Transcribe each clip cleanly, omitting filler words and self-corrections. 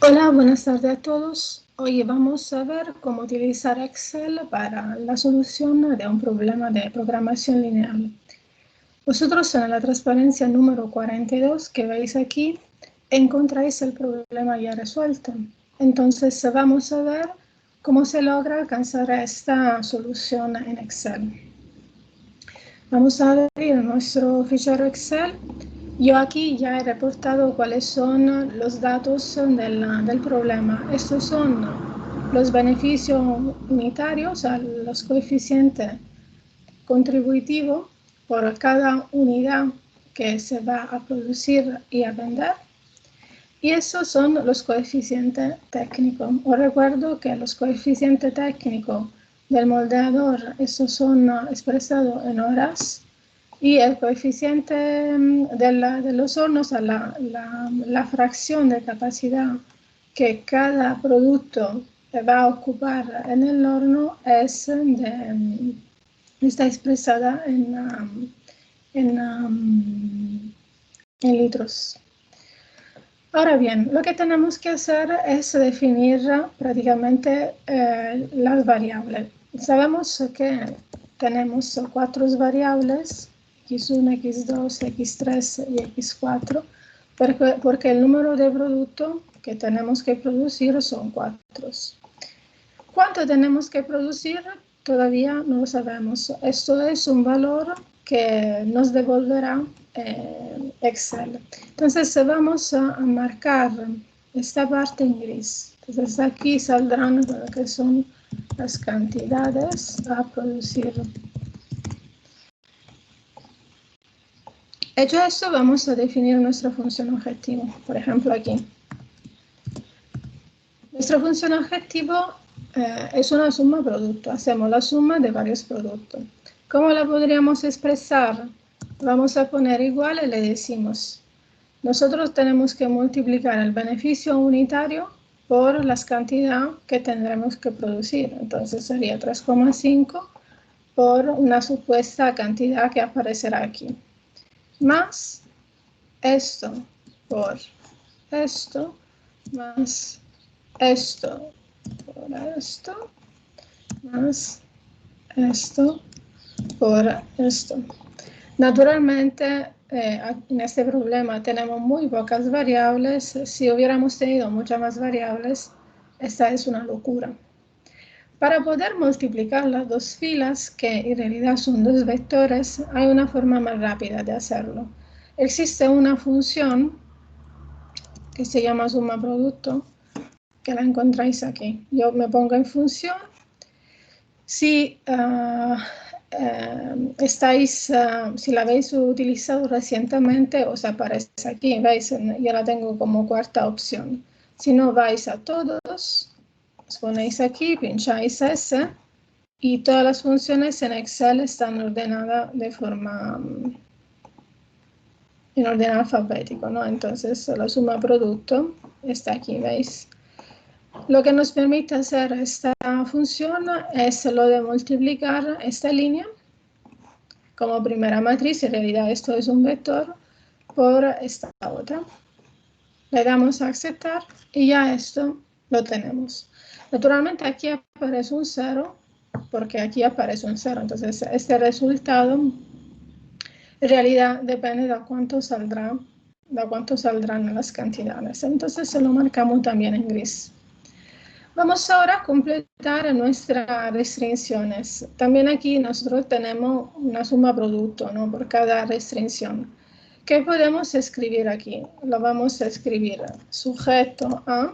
Hola, buenas tardes a todos. Hoy vamos a ver cómo utilizar Excel para la solución de un problema de programación lineal. Vosotros en la transparencia número 42 que veis aquí encontráis el problema ya resuelto. Entonces vamos a ver cómo se logra alcanzar esta solución en Excel. Vamos a abrir nuestro fichero Excel. Yo aquí ya he reportado cuáles son los datos del problema. Estos son los beneficios unitarios, los coeficientes contributivos por cada unidad que se va a producir y a vender. Y esos son los coeficientes técnicos. Os recuerdo que los coeficientes técnicos del moldeador, estos son expresados en horas. Y el coeficiente de los hornos, la fracción de capacidad que cada producto va a ocupar en el horno está expresada en litros. Ahora bien, lo que tenemos que hacer es definir prácticamente las variables. Sabemos que tenemos 4 variables, x1, x2, x3 y x4, porque el número de productos que tenemos que producir son 4. ¿Cuánto tenemos que producir? Todavía no lo sabemos. Esto es un valor que nos devolverá Excel. Entonces vamos a marcar esta parte en gris. Entonces aquí saldrán lo que son las cantidades a producir. Hecho esto, vamos a definir nuestra función objetivo. Por ejemplo, aquí. Nuestra función objetivo es una suma producto. Hacemos la suma de varios productos. ¿Cómo la podríamos expresar? Vamos a poner igual y le decimos, nosotros tenemos que multiplicar el beneficio unitario por las cantidades que tendremos que producir. Entonces sería 3,5 por una supuesta cantidad que aparecerá aquí. Más esto por esto, más esto por esto, más esto por esto. Naturalmente, en este problema tenemos muy pocas variables. Si hubiéramos tenido muchas más variables, esta es una locura. Para poder multiplicar las dos filas, que en realidad son dos vectores, hay una forma más rápida de hacerlo. Existe una función que se llama suma producto, que la encontráis aquí. Yo me pongo en función. Si si la habéis utilizado recientemente, os aparece aquí, veis, yo la tengo como cuarta opción. Si no, vais a todos, os ponéis aquí, pincháis ese, y todas las funciones en Excel están ordenadas de forma, en orden alfabético, ¿no? Entonces, la suma producto está aquí, ¿veis? Lo que nos permite hacer esta función es lo de multiplicar esta línea como primera matriz, en realidad esto es un vector, por esta otra. Le damos a aceptar y ya esto lo tenemos. Naturalmente aquí aparece un 0, porque aquí aparece un 0, entonces este resultado en realidad depende de cuánto saldrán las cantidades. Entonces se lo marcamos también en gris. Vamos ahora a completar nuestras restricciones. También aquí nosotros tenemos una suma producto, ¿no? Por cada restricción. ¿Qué podemos escribir aquí? Lo vamos a escribir sujeto a.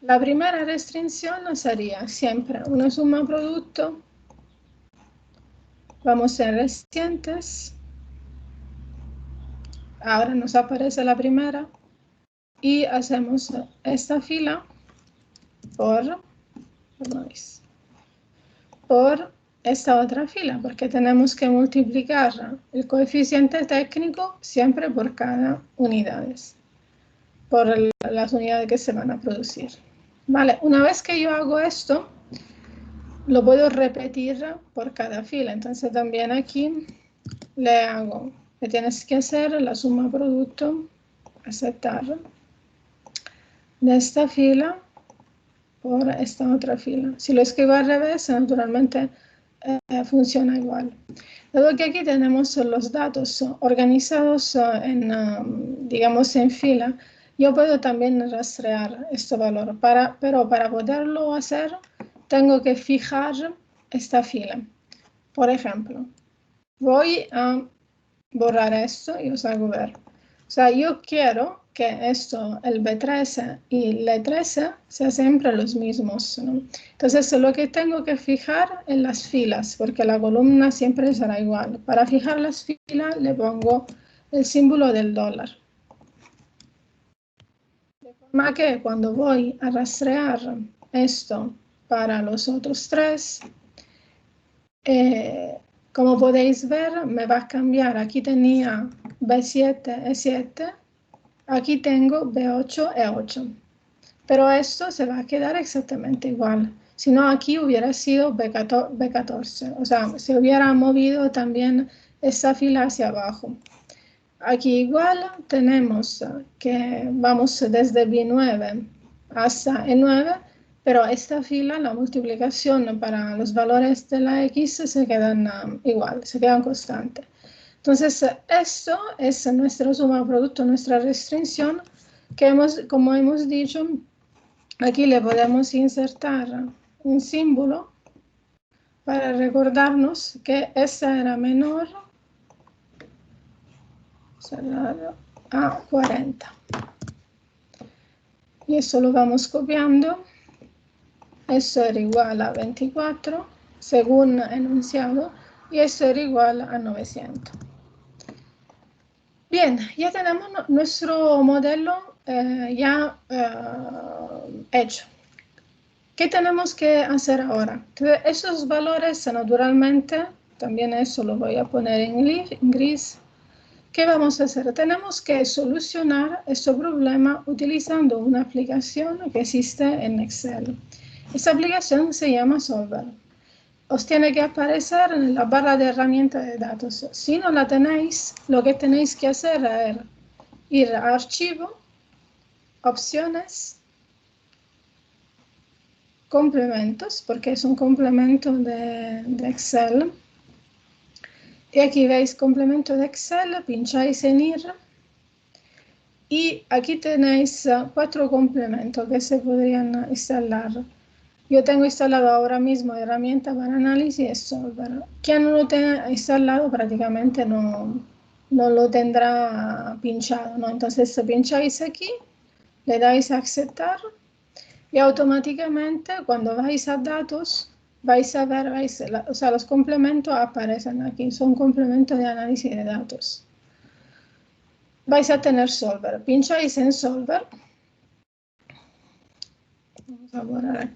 La primera restricción sería siempre una suma producto. Vamos en recientes. Ahora nos aparece la primera. Y hacemos esta fila por esta otra fila, porque tenemos que multiplicar el coeficiente técnico siempre por cada unidades, por las unidades que se van a producir. Vale, una vez que yo hago esto, lo puedo repetir por cada fila. Entonces también aquí le tienes que hacer la suma producto, aceptar. de esta fila por esta otra fila. Si lo escribo al revés, naturalmente funciona igual. Dado que aquí tenemos los datos organizados digamos, en fila, yo puedo también rastrear este valor, pero para poderlo hacer, tengo que fijar esta fila. Por ejemplo, voy a borrar esto y os hago ver. O sea, yo quiero que esto, el B13 y el E13, sean siempre los mismos, ¿no? Entonces, lo que tengo que fijar en las filas, porque la columna siempre será igual. Para fijar las filas, le pongo el símbolo del dólar. De forma que cuando voy a rastrear esto para los otros tres, como podéis ver, me va a cambiar. Aquí tenía B7, E7. Aquí tengo B8, E8. Pero esto se va a quedar exactamente igual. Si no, aquí hubiera sido B14. O sea, se hubiera movido también esta fila hacia abajo. Aquí igual tenemos que vamos desde B9 hasta E9, pero esta fila, la multiplicación para los valores de la X se quedan igual, se quedan constantes. Entonces, esto es nuestra suma producto, nuestra restricción, que como hemos dicho, aquí le podemos insertar un símbolo para recordarnos que esta era menor a 40. Y eso lo vamos copiando. Eso era igual a 24, según enunciado, y eso era igual a 900. Bien, ya tenemos nuestro modelo hecho. ¿Qué tenemos que hacer ahora? Entonces, esos valores, naturalmente, también eso lo voy a poner en gris. ¿Qué vamos a hacer? Tenemos que solucionar este problema utilizando una aplicación que existe en Excel. Esta aplicación se llama Solver. Os tiene que aparecer en la barra de herramientas de datos. Si no la tenéis, lo que tenéis que hacer es ir a Archivo, Opciones, Complementos, porque es un complemento de Excel. Y aquí veis complemento de Excel, pincháis en ir. Y aquí tenéis 4 complementos que se podrían instalar. Yo tengo instalado ahora mismo herramienta para análisis Solver. Quien no lo tenga instalado prácticamente no lo tendrá pinchado, ¿no? Entonces pincháis aquí, le dais a aceptar y automáticamente cuando vais a datos vais a ver, o sea, los complementos aparecen aquí, son complementos de análisis de datos. Vais a tener Solver, pincháis en Solver. Vamos a borrar aquí.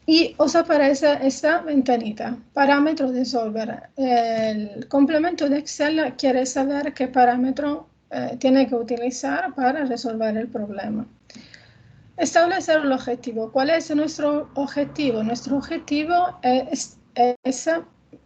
Y os aparece esta ventanita, parámetro de Solver. El complemento de Excel quiere saber qué parámetro tiene que utilizar para resolver el problema. Establecer el objetivo. ¿Cuál es nuestro objetivo? Nuestro objetivo es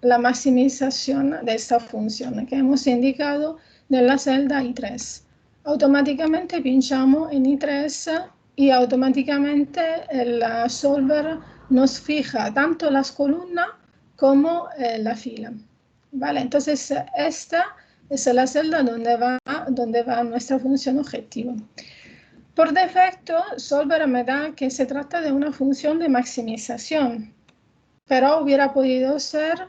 la maximización de esta función que hemos indicado de la celda I3. Automáticamente pinchamos en I3 y automáticamente el Solver nos fija tanto las columnas como la fila. ¿Vale? Entonces, esta es la celda donde va nuestra función objetivo. Por defecto, Solver me da que se trata de una función de maximización, pero hubiera podido ser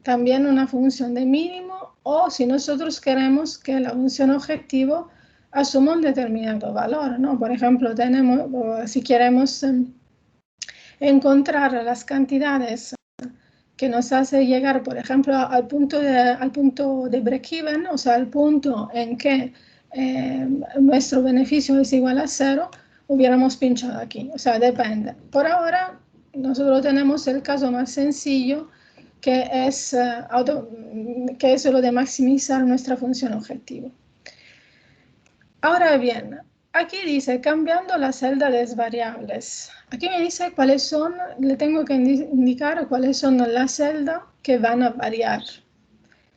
también una función de mínimo o si nosotros queremos que la función objetivo asuma un determinado valor, ¿no? Por ejemplo, si queremos encontrar las cantidades que nos hace llegar, por ejemplo, al punto de break-even, o sea, al punto en que nuestro beneficio es igual a 0, hubiéramos pinchado aquí. O sea, depende. Por ahora, nosotros tenemos el caso más sencillo, que es lo de maximizar nuestra función objetivo. Ahora bien, aquí dice cambiando la celda de variables. Aquí me dice cuáles son, le tengo que indicar cuáles son las celdas que van a variar.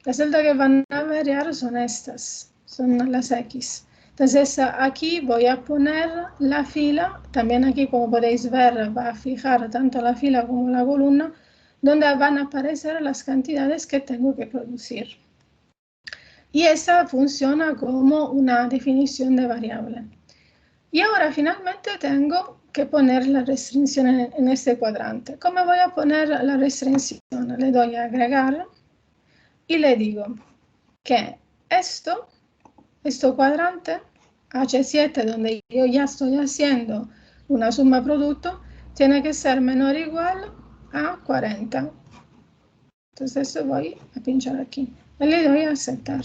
Las celdas que van a variar son estas, son las X. Entonces aquí voy a poner la fila, también aquí como podéis ver va a fijar tanto la fila como la columna, donde van a aparecer las cantidades que tengo que producir. Y esa funciona como una definición de variable. Y ahora finalmente tengo que poner la restricción en este cuadrante. ¿Cómo voy a poner la restricción? Le doy a agregar y le digo que este cuadrante H7, donde yo ya estoy haciendo una suma producto, tiene que ser menor o igual a 40. Entonces voy a pinchar aquí y le doy a aceptar.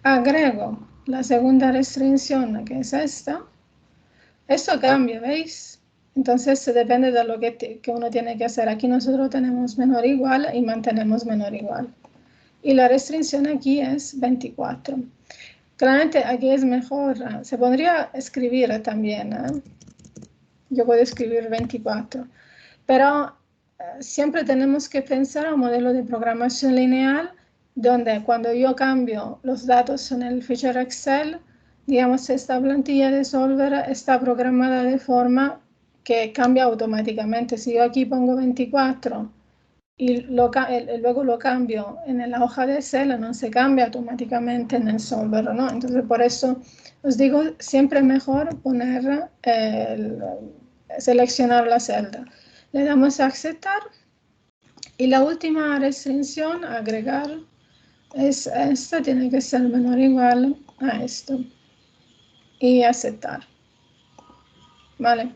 Agrego la segunda restricción, que es esta. Esto cambia, ¿veis? Entonces depende de lo que uno tiene que hacer. Aquí nosotros tenemos menor o igual y mantenemos menor o igual. Y la restricción aquí es 24. Claramente aquí es mejor, se podría escribir también, yo puedo escribir 24, pero siempre tenemos que pensar en un modelo de programación lineal donde cuando yo cambio los datos en el fichero Excel, digamos, esta plantilla de Solver está programada de forma que cambia automáticamente. Si yo aquí pongo 24 y luego lo cambio en la hoja de Excel, no se cambia automáticamente en el Solver, ¿no? Entonces, por eso os digo, siempre mejor poner, seleccionar la celda. Le damos a aceptar y la última restricción, agregar, es esta, tiene que ser menor o igual a esto y aceptar. Vale.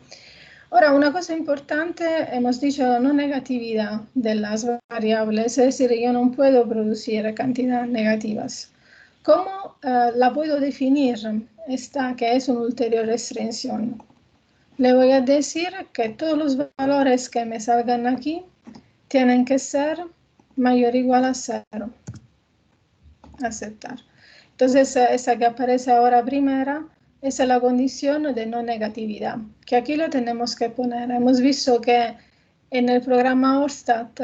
Ahora, una cosa importante, hemos dicho no negatividad de las variables, es decir, yo no puedo producir cantidades negativas. ¿Cómo la puedo definir esta que es una ulterior restricción? Le voy a decir que todos los valores que me salgan aquí tienen que ser mayor o igual a 0. Aceptar. Entonces, esa que aparece ahora primera, esa es la condición de no negatividad, que aquí lo tenemos que poner. Hemos visto que en el programa Orstat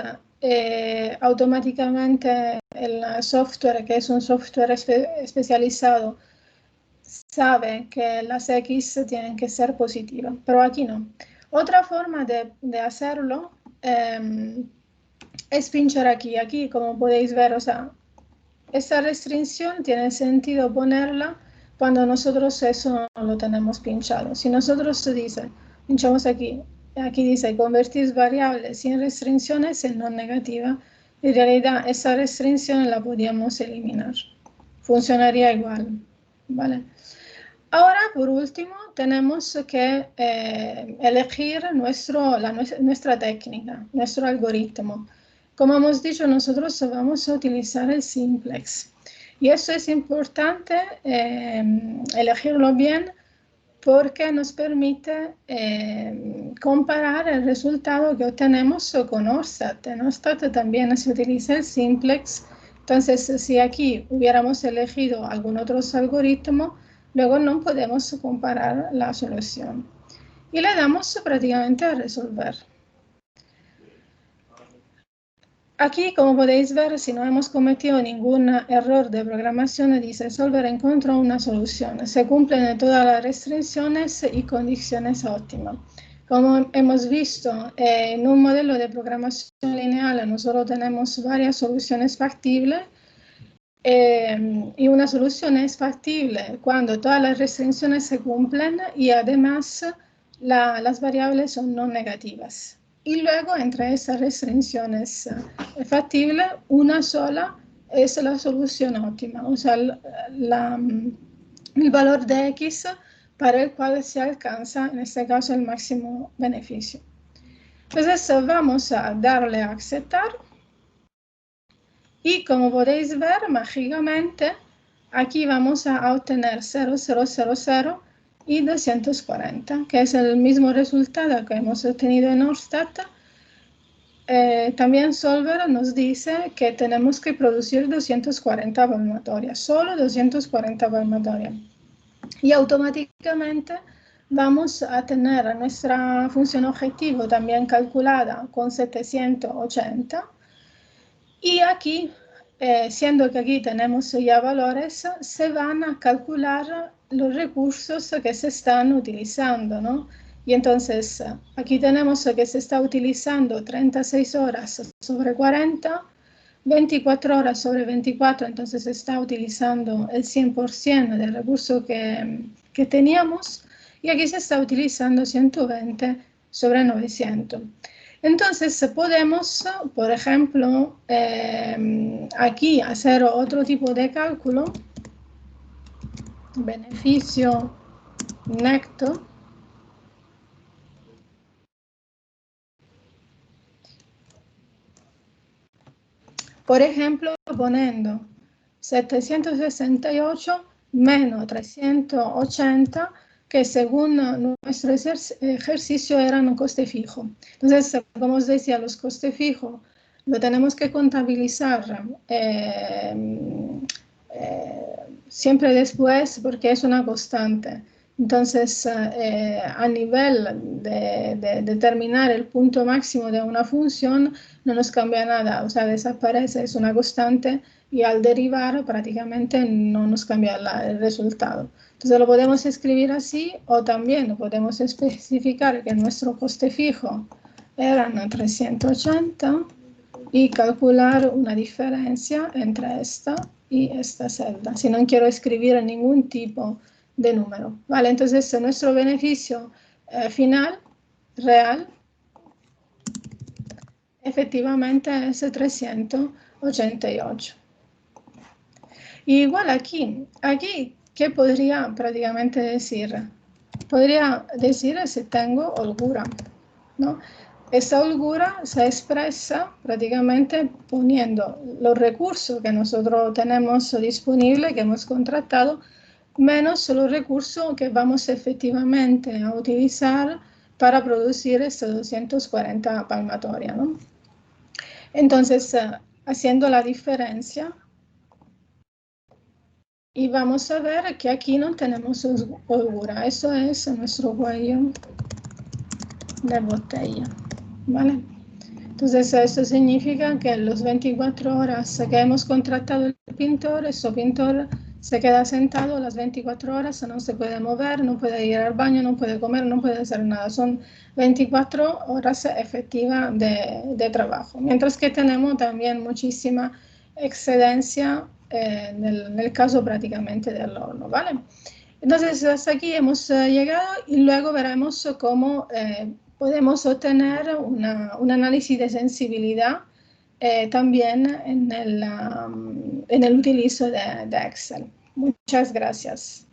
automáticamente el software, que es un software especializado, sabe que las X tienen que ser positivas, pero aquí no. Otra forma de hacerlo es pinchar aquí. Aquí, como podéis ver, o sea, esta restricción tiene sentido ponerla cuando nosotros eso no lo tenemos pinchado. Si nosotros pinchamos aquí, aquí dice convertir variables sin restricciones en no negativa, en realidad esa restricción la podíamos eliminar. Funcionaría igual, ¿vale? Ahora, por último, tenemos que elegir nuestra técnica, nuestro algoritmo. Como hemos dicho, nosotros vamos a utilizar el simplex. Y eso es importante elegirlo bien porque nos permite comparar el resultado que obtenemos con Orstat. En Orstat también se utiliza el simplex. Entonces, si aquí hubiéramos elegido algún otro algoritmo, luego no podemos comparar la solución. Y le damos prácticamente a resolver. Aquí, como podéis ver, si no hemos cometido ningún error de programación, dice Solver encontró una solución. Se cumplen todas las restricciones y condiciones óptimas. Como hemos visto, en un modelo de programación lineal nosotros tenemos varias soluciones factibles y una solución es factible cuando todas las restricciones se cumplen y además las variables son no negativas. Y luego, entre esas restricciones factibles, una sola es la solución óptima, o sea, el valor de X para el cual se alcanza, en este caso, el máximo beneficio. Entonces, vamos a darle a aceptar. Y como podéis ver, mágicamente, aquí vamos a obtener 0000 y 240, que es el mismo resultado que hemos obtenido en Orstat. También Solver nos dice que tenemos que producir 240 palmatorias, solo 240 palmatorias. Y automáticamente vamos a tener nuestra función objetivo también calculada con 780. Y aquí siendo que aquí tenemos ya valores, se van a calcular los recursos que se están utilizando, ¿no? Y entonces aquí tenemos que se está utilizando 36 horas sobre 40, 24 horas sobre 24, entonces se está utilizando el 100% del recurso que teníamos, y aquí se está utilizando 120 sobre 900. Entonces podemos, por ejemplo, aquí hacer otro tipo de cálculo, beneficio neto, por ejemplo, poniendo 768 menos 380, que según nuestro ejercicio eran un coste fijo. Entonces, como os decía, los costes fijos lo tenemos que contabilizar siempre después porque es una constante. Entonces, a nivel de determinar el punto máximo de una función, no nos cambia nada, o sea, desaparece, es una constante, y al derivar prácticamente no nos cambia el resultado. Entonces lo podemos escribir así, o también podemos especificar que nuestro coste fijo eran 380 y calcular una diferencia entre esta y esta celda, si no quiero escribir ningún tipo de número. ¿Vale? Entonces nuestro beneficio final real efectivamente es 388. Y igual aquí, ¿qué podría prácticamente decir? Podría decir si tengo holgura, ¿no? Esta holgura se expresa prácticamente poniendo los recursos que nosotros tenemos disponibles, que hemos contratado, menos los recursos que vamos efectivamente a utilizar para producir estos 240 palmatorias, ¿no? Entonces, haciendo la diferencia, y vamos a ver que aquí no tenemos holgura. Eso es nuestro cuello de botella, ¿vale? Entonces, eso significa que los 24 horas que hemos contratado el pintor, ese pintor se queda sentado las 24 horas, no se puede mover, no puede ir al baño, no puede comer, no puede hacer nada. Son 24 horas efectivas de trabajo. Mientras que tenemos también muchísima excedencia en el caso prácticamente del horno, ¿vale? Entonces, hasta aquí hemos llegado, y luego veremos cómo podemos obtener un análisis de sensibilidad también en el utilizo de Excel. Muchas gracias.